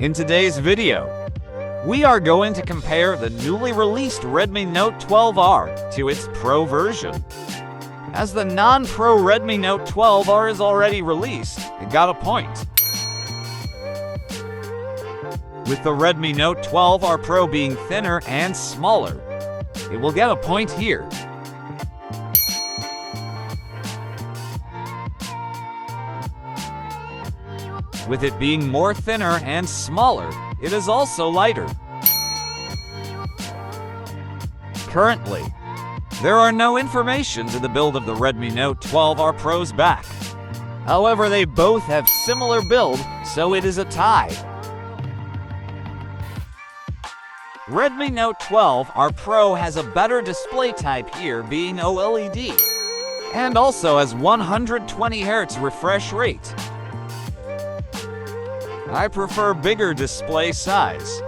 In today's video, we are going to compare the newly released Redmi Note 12R to its Pro version. As the non-Pro Redmi Note 12R is already released, it got a point. With the Redmi Note 12R Pro being thinner and smaller, it will get a point here. With it being more thinner and smaller, it is also lighter. Currently, there are no information to the build of the Redmi Note 12R Pro's back. However, they both have similar build, so it is a tie. Redmi Note 12R Pro has a better display type here, being OLED, and also has 120Hz refresh rate. I prefer bigger display size,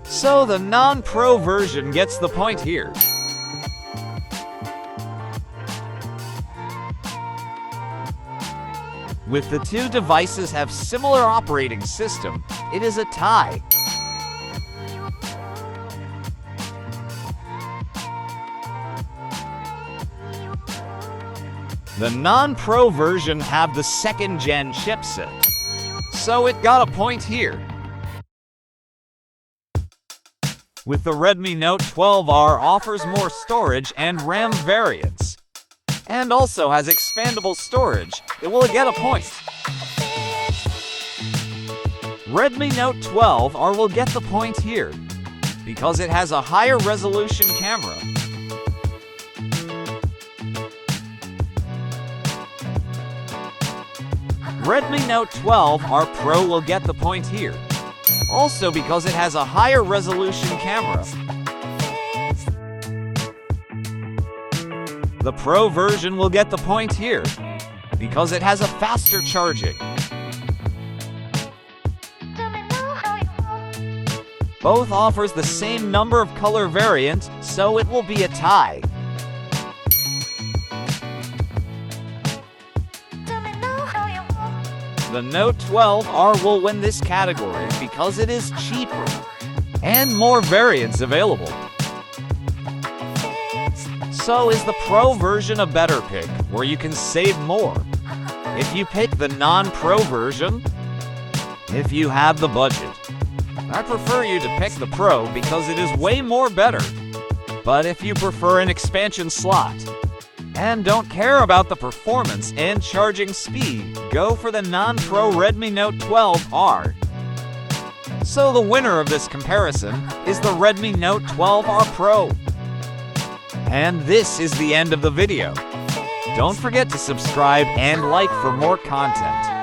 so the non-Pro version gets the point here. With the two devices have similar operating system, it is a tie. The non-Pro version have the second-gen chipset, so it got a point here. With the Redmi Note 12R offers more storage and RAM variants, and also has expandable storage, it will get a point. Redmi Note 12R will get the point here, because it has a higher resolution camera. Redmi Note 12R Pro will get the point here, also because it has a higher resolution camera. The Pro version will get the point here, because it has a faster charging. Both offers the same number of color variants, so it will be a tie. The Note 12R will win this category because it is cheaper and more variants available. So is the Pro version a better pick, where you can save more? If you pick the non-Pro version, if you have the budget, I prefer you to pick the Pro because it is way more better. But if you prefer an expansion slot, and don't care about the performance and charging speed, go for the non-Pro Redmi Note 12R. So the winner of this comparison is the Redmi Note 12R Pro. And this is the end of the video. Don't forget to subscribe and like for more content.